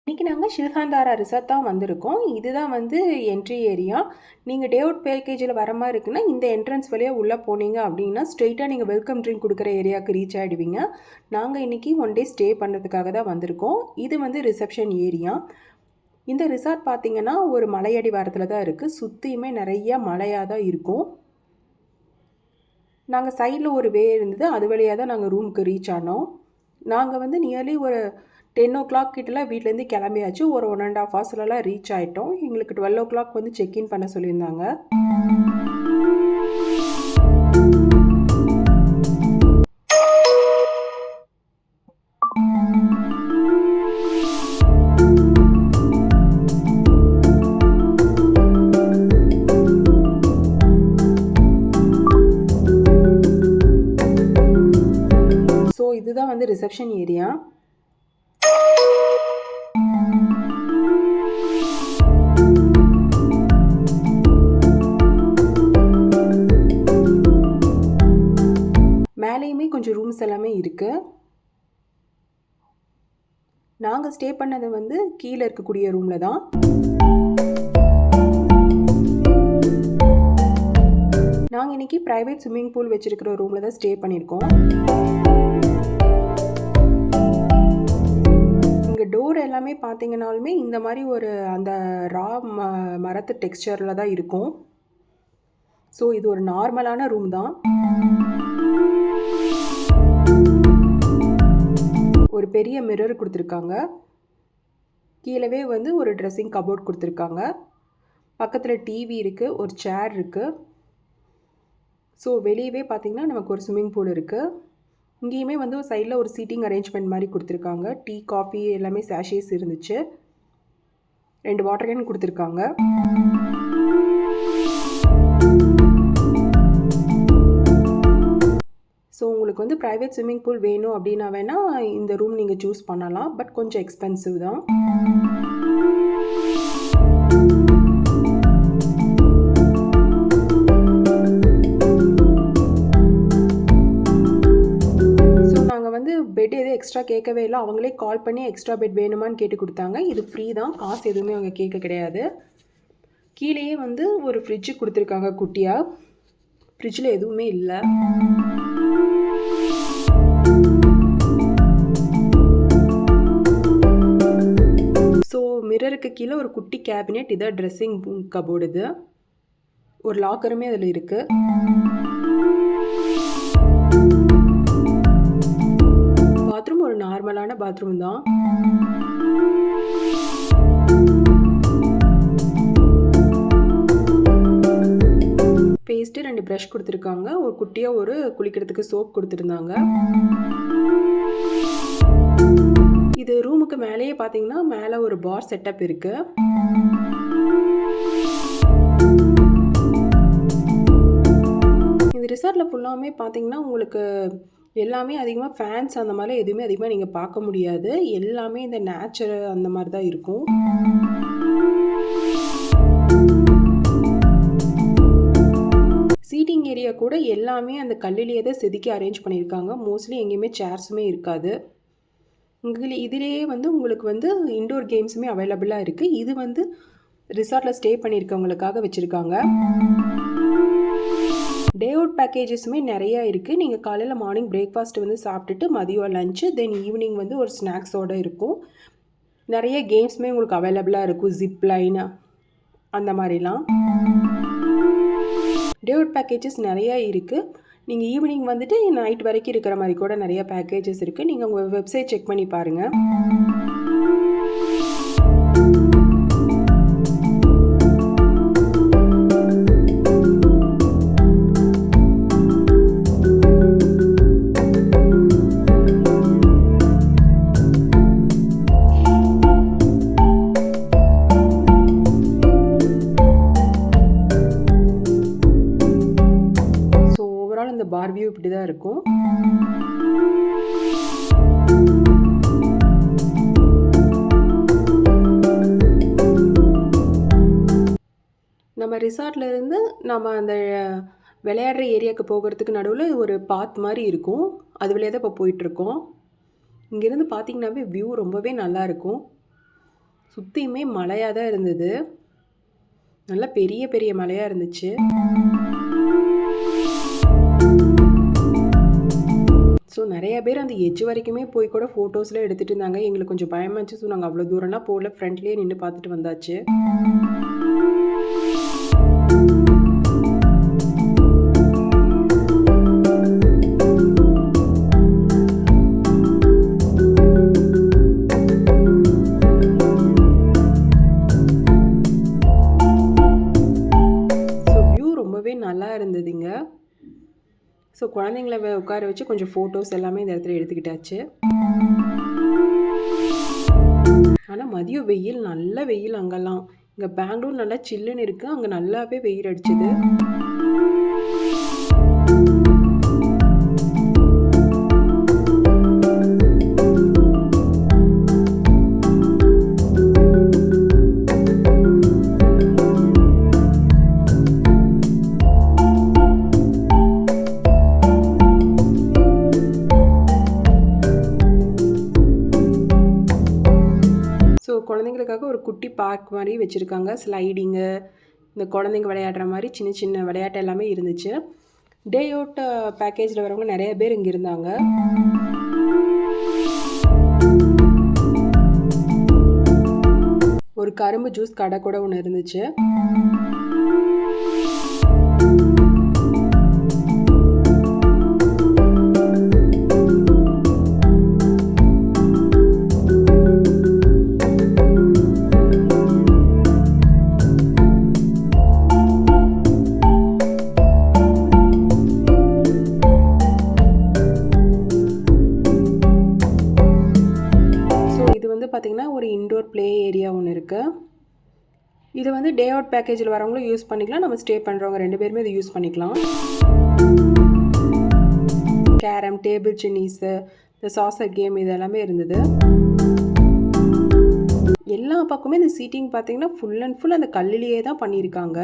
இன்றைக்கி நாங்கள் ஷில்ஹாந்தாரா ரிசார்ட் தான் வந்திருக்கோம். இதுதான் வந்து என்ட்ரி ஏரியா. நீங்கள் டே அவுட் பேக்கேஜில் வர மாதிரி இருக்குன்னா இந்த என்ட்ரன்ஸ் வழியாக உள்ளே போனீங்க அப்படின்னா ஸ்ட்ரெயிட்டாக நீங்கள் வெல்கம் ட்ரிங்க் கொடுக்குற ஏரியாவுக்கு ரீச் ஆகிடுவீங்க. நாங்கள் இன்றைக்கி ஒன் டே ஸ்டே பண்ணுறதுக்காக தான் வந்திருக்கோம். இது வந்து ரிசப்ஷன் ஏரியா. இந்த ரிசார்ட் பார்த்திங்கன்னா ஒரு மலையடி வாரத்தில் தான் இருக்குது. சுற்றியுமே நிறைய மலையாக தான் இருக்கும். நாங்கள் சைடில் ஒரு வே இருந்தது, அது வழியாக தான் நாங்கள் ரூமுக்கு ரீச் ஆனோம். நாங்கள் வந்து நியர்லி ஒரு 10 o'clock கிட்டலாம் வீட்டிலேருந்து கிளம்பியாச்சு. ஒரு 1.5 hours ரீச் ஆகிட்டோம். எங்களுக்கு 12 o'clock வந்து செக்இன் பண்ண சொல்லியிருந்தாங்க. ஸோ இதுதான் வந்து ரிசப்ஷன் ஏரியா. மேலேயுமே கொஞ்சம் ரூம்ஸ் எல்லாமே இருக்குது. நாங்கள் ஸ்டே பண்ணது வந்து கீழே இருக்கக்கூடிய ரூமில் தான். நாங்கள் இன்றைக்கி ப்ரைவேட் ஸ்விம்மிங் பூல் வச்சுருக்கிற ரூமில் தான் ஸ்டே பண்ணியிருக்கோம். இங்கே டோர் எல்லாமே பார்த்தீங்கன்னாலுமே இந்த மாதிரி ஒரு அந்த ரா மரத்து டெக்ஸ்சரில் தான் இருக்கும். ஸோ இது ஒரு நார்மலான ரூம் தான். ஒரு பெரிய மிரர் கொடுத்துருக்காங்க. கீழவே வந்து ஒரு ட்ரெஸ்ஸிங் கபோர்ட் கொடுத்துருக்காங்க. பக்கத்தில் டிவி இருக்குது, ஒரு சேர் இருக்குது. ஸோ வெளியவே பார்த்திங்கன்னா நமக்கு ஒரு ஸ்விம்மிங் பூல் இருக்குது. இங்கேயுமே வந்து ஒரு சைடில் ஒரு சீட்டிங் அரேஞ்ச்மெண்ட் மாதிரி கொடுத்துருக்காங்க. டீ காஃபி எல்லாமே சாஷேஸ் இருந்துச்சு. 2 வாட்டர் கேன் கொடுத்துருக்காங்க. ஸோ உங்களுக்கு வந்து ப்ரைவேட் ஸ்விம்மிங் பூல் வேணும் அப்படின்னா வேணால் இந்த ரூம் நீங்கள் சூஸ் பண்ணலாம். பட் கொஞ்சம் எக்ஸ்பென்சிவ் தான். ஸோ நாங்கள் வந்து பெட் எதுவும் எக்ஸ்ட்ரா கேட்கவே இல்லை. அவங்களே கால் பண்ணி எக்ஸ்ட்ரா பெட் வேணுமான்னு கேட்டு கொடுத்தாங்க. இது ஃப்ரீ தான், காசு எதுவுமே அவங்க கேட்க கிடையாது. கீழேயே வந்து ஒரு ஃப்ரிட்ஜு கொடுத்துருக்காங்க குட்டியாக. ஃப்ரிட்ஜில் எதுவுமே இல்லை. ஸோ மிரருக்கு கீழே ஒரு குட்டி கேபினெட், இதான் ட்ரெஸ்ஸிங் கபோர்டு. இது ஒரு லாக்கருமே அதில் இருக்குது. பாத்ரூம் ஒரு நார்மலான பாத்ரூம் தான். பேஸ்ட்டு 2 ப்ரஷ் கொடுத்துருக்காங்க. ஒரு குட்டியாக ஒரு குளிக்கிறதுக்கு சோப் கொடுத்துருந்தாங்க. இது ரூமுக்கு மேலேயே பார்த்தீங்கன்னா மேலே ஒரு பார் செட்டப் இருக்குது. இந்த ரிசார்ட்டில் ஃபுல்லாமே பார்த்தீங்கன்னா உங்களுக்கு எல்லாமே அதிகமாக ஃபேன்ஸ் அந்த மாதிரி எதுவுமே அதிகமாக நீங்கள் பார்க்க முடியாது. எல்லாமே இந்த நேச்சர் அந்த மாதிரி தான் இருக்கும். சீட்டிங் ஏரியா கூட எல்லாமே அந்த கல்லிலேயே தான் செதுக்கி அரேஞ்ச் பண்ணியிருக்காங்க. மோஸ்ட்லி எங்கேயுமே சேர்ஸுமே இருக்காது. இதிலேயே வந்து உங்களுக்கு வந்து இன்டோர் கேம்ஸுமே அவைலபிளாக இருக்குது. இது வந்து ரிசார்ட்டில் ஸ்டே பண்ணியிருக்கவங்களுக்காக வச்சுருக்காங்க. டே அவுட் பேக்கேஜஸுமே நிறையா இருக்குது. நீங்கள் காலையில் மார்னிங் பிரேக்ஃபாஸ்ட் வந்து சாப்பிட்டுட்டு மதியம் லஞ்சு, தென் ஈவினிங் வந்து ஒரு ஸ்நாக்ஸோடு இருக்கும். நிறைய கேம்ஸுமே உங்களுக்கு அவைலபிளாக இருக்கும். ஜிப் லைன் அந்த மாதிரிலாம் டே அவுட் பேக்கேஜஸ் நிறையா இருக்குது. நீங்கள் ஈவினிங் வந்துட்டு நைட் வரைக்கும் இருக்கிற மாதிரி கூட நிறைய பேக்கேஜஸ் இருக்குது. நீங்கள் உங்கள் வெப்சைட் செக் பண்ணி பாருங்கள். இந்த பார் வியூ இப்படி தான் இருக்கும். நம்ம ரிசார்ட்ல இருந்து நம்ம அந்த விளையாடுற ஏரியாவுக்கு போகிறதுக்கு நடுவில் ஒரு பாத் மாதிரி இருக்கும். அது வழியாக தான் இப்போ போயிட்டுருக்கோம். இங்கேருந்து பார்த்தீங்கன்னாவே வியூ ரொம்பவே நல்லாயிருக்கும். சுற்றியுமே மலையாக தான் இருந்தது. நல்ல பெரிய பெரிய மலையாக இருந்துச்சு. ஸோ நிறைய பேர் அந்த எட்ஜ் வரைக்குமே போய் கூட ஃபோட்டோஸ்லாம் எடுத்துகிட்டு இருந்தாங்க. எங்களுக்கு கொஞ்சம் பயமாச்சு. ஸோ நாங்கள் அவ்வளோ தூரம்லாம் போகல, ஃப்ரண்ட்லேயே நின்று பார்த்துட்டு வந்தாச்சு. நல்லா இருந்ததுங்க. ஸோ குழந்தைங்கள உட்கார வச்சு கொஞ்சம் ஃபோட்டோஸ் எல்லாமே இந்த இடத்துல எடுத்துக்கிட்டாச்சு. ஆனால் மதியம் வெயில், நல்ல வெயில் அங்கெல்லாம். இங்கே பெங்களூர் நல்லா சில்லுன்னு இருக்குது, அங்கே நல்லாவே வெயில் அடிச்சுது. ஸோ குழந்தைங்களுக்காக ஒரு குட்டி பார்க் மாதிரி வச்சுருக்காங்க. ஸ்லைடிங்கு, இந்த குழந்தைங்க விளையாடுற மாதிரி சின்ன சின்ன விளையாட்டு எல்லாமே இருந்துச்சு. டே அவுட் பேக்கேஜில் வரவங்க நிறைய பேர் இங்கே இருந்தாங்க. ஒரு கரும்பு ஜூஸ் கடை கூட ஒன்று இருந்துச்சு. பார்த்திங்கன்னா ஒரு இன்டோர் ப்ளே ஏரியா ஒன்று இருக்குது. இது வந்து டே அவுட் பேக்கேஜில் வரவங்களும் யூஸ் பண்ணிக்கலாம், நம்ம ஸ்டே பண்ணுறவங்க 2 பேருமே இதை யூஸ் பண்ணிக்கலாம். கேரம், டேபிள் டென்னிஸு, இந்த சாசர் கேம் இது எல்லாமே இருந்தது. எல்லா பக்கமே இந்த சீட்டிங் பார்த்திங்கன்னா ஃபுல் அண்ட் ஃபுல் அந்த கல்லிலேயே தான் பண்ணியிருக்காங்க.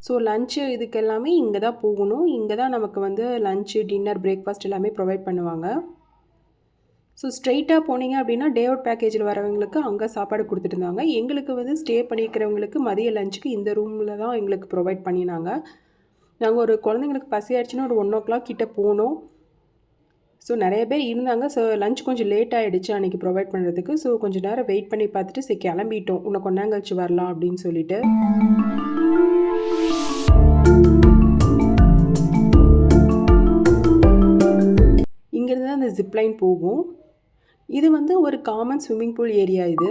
ஸோ லஞ்சு இதுக்கு எல்லாமே இங்கே தான் போகணும். இங்கே தான் நமக்கு வந்து லஞ்சு, டின்னர், பிரேக்ஃபாஸ்ட் எல்லாமே ப்ரொவைட் பண்ணுவாங்க. ஸோ ஸ்ட்ரெயிட்டாக போனீங்க அப்படின்னா டே அவுட் பேக்கேஜில் வரவங்களுக்கு அங்கே சாப்பாடு கொடுத்துட்டு இருந்தாங்க. எங்களுக்கு வந்து ஸ்டே பண்ணிக்கிறவங்களுக்கு மதிய லஞ்சுக்கு இந்த ரூமில் தான் எங்களுக்கு ப்ரொவைட் பண்ணினாங்க. நாங்கள் ஒரு குழந்தைங்களுக்கு பசி ஆயிடுச்சுன்னா ஒரு 1 o'clock கிட்டே போனோம். ஸோ நிறைய பேர் இருந்தாங்க. ஸோ லஞ்ச் கொஞ்சம் லேட் ஆகிடுச்சு அன்றைக்கி ப்ரொவைட் பண்ணுறதுக்கு. ஸோ கொஞ்சம் நேரம் வெயிட் பண்ணி பார்த்துட்டு சரி கிளம்பிட்டோம், இன்னும் கொஞ்ச நேரம் கழிச்சு வரலாம் அப்படின்னு சொல்லிட்டு. இங்கேருந்து தான் அந்த ஜிப்லைன் போகும். இது வந்து ஒரு காமன் ஸ்விம்மிங் பூல் ஏரியா. இது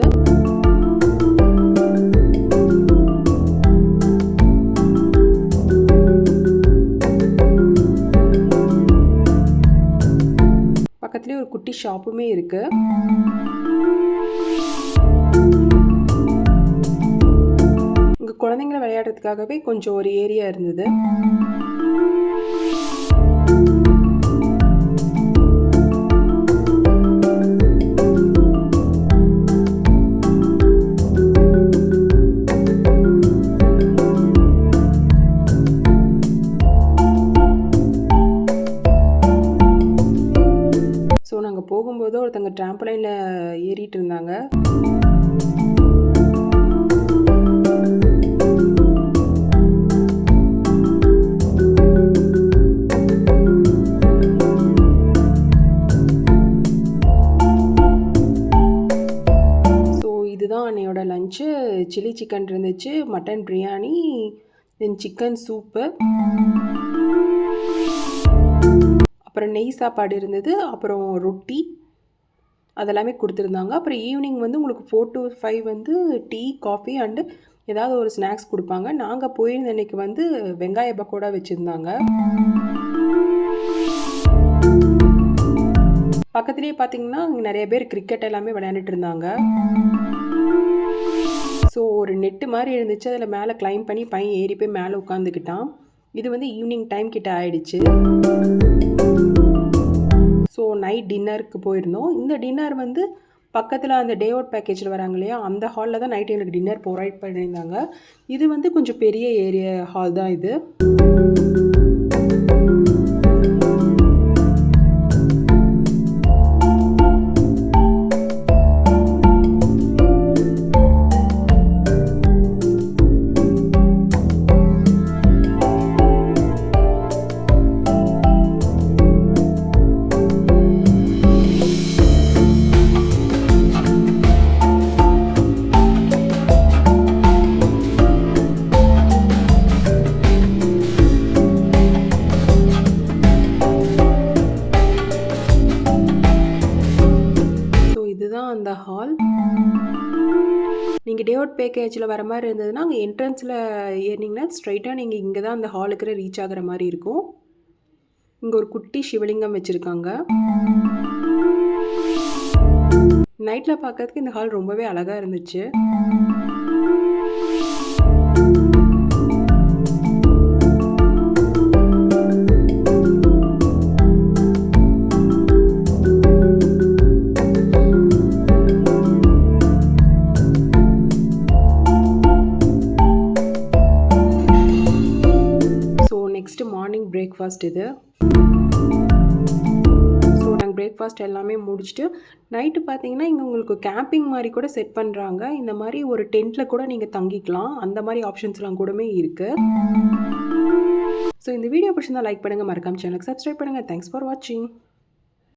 பக்கத்துலேயே ஒரு குட்டி ஷாப்புமே இருக்குது. இங்கே குழந்தைங்களை விளையாடுறதுக்காகவே கொஞ்சம் ஒரு ஏரியா இருந்தது. ஸோ நாங்கள் போகும்போது ஒருத்தங்க ட்ராம்பலைனில் ஏறிட்டு இருந்தாங்க. ஸோ இதுதான் அன்னையோட லஞ்சு. சில்லி சிக்கன் இருந்துச்சு, மட்டன் பிரியாணி, தென் சிக்கன் சூப்பு, அப்புறம் நெய் சாப்பாடு இருந்தது, அப்புறம் ரொட்டி அதெல்லாமே கொடுத்துருந்தாங்க. அப்புறம் ஈவினிங் வந்து உங்களுக்கு 4 to 5 வந்து டீ, காஃபி அண்டு ஏதாவது ஒரு ஸ்நாக்ஸ் கொடுப்பாங்க. நாங்கள் போயிருந்த அன்றைக்கி வந்து வெங்காய பக்கோடா வச்சுருந்தாங்க. பக்கத்துலேயே பார்த்திங்கன்னா அங்கே நிறைய பேர் கிரிக்கெட் எல்லாமே விளையாண்டுட்டு இருந்தாங்க. ஸோ ஒரு நெட்டு மாதிரி இருந்துச்சு, அதில் மேலே கிளைம் பண்ணி பையன் ஏறி போய் மேலே உட்காந்துக்கிட்டான். இது வந்து ஈவினிங் டைம் கிட்ட ஆயிடுச்சு. ஸோ நைட் டின்னருக்கு போயிருந்தோம். இந்த டின்னர் வந்து பக்கத்தில் அந்த டே அவுட் பேக்கேஜில் வராங்க இல்லையா, அந்த ஹாலில் தான் நைட் எனக்கு டின்னர் ப்ரொவைட் பண்ணியிருந்தாங்க. இது வந்து கொஞ்சம் பெரிய ஏரியா ஹால் தான் இது. இதுதான் அந்த ஹால். நீங்கள் டே அவுட் பேக்கேஜில் வர மாதிரி இருந்ததுன்னா அங்கே என்ட்ரன்ஸில் ஏறினீங்கன்னா ஸ்ட்ரைட்டாக நீங்கள் இங்கே தான் அந்த ஹாலுக்கு ரீச் ஆகிற மாதிரி இருக்கும். இங்கே ஒரு குட்டி சிவலிங்கம் வச்சுருக்காங்க. நைட்டில் பார்க்கறதுக்கு இந்த ஹால் ரொம்பவே அழகாக இருந்துச்சு. நெக்ஸ்ட்டு மார்னிங் பிரேக்ஃபாஸ்ட் இது. ஸோ நாங்கள் பிரேக்ஃபாஸ்ட் எல்லாமே முடிச்சுட்டு நைட்டு பார்த்தீங்கன்னா இங்கே உங்களுக்கு கேம்பிங் மாதிரி கூட செட் பண்ணுறாங்க. இந்த மாதிரி ஒரு டென்ட்டில் கூட நீங்கள் தங்கிக்கலாம். அந்த மாதிரி ஆப்ஷன்ஸ்லாம் கூடமே இருக்குது. ஸோ இந்த வீடியோ பிடிச்சிருந்தா லைக் பண்ணுங்கள், மறக்காம சேனலுக்கு சப்ஸ்கிரைப் பண்ணுங்கள். தேங்க்ஸ் ஃபார் வாட்சிங்.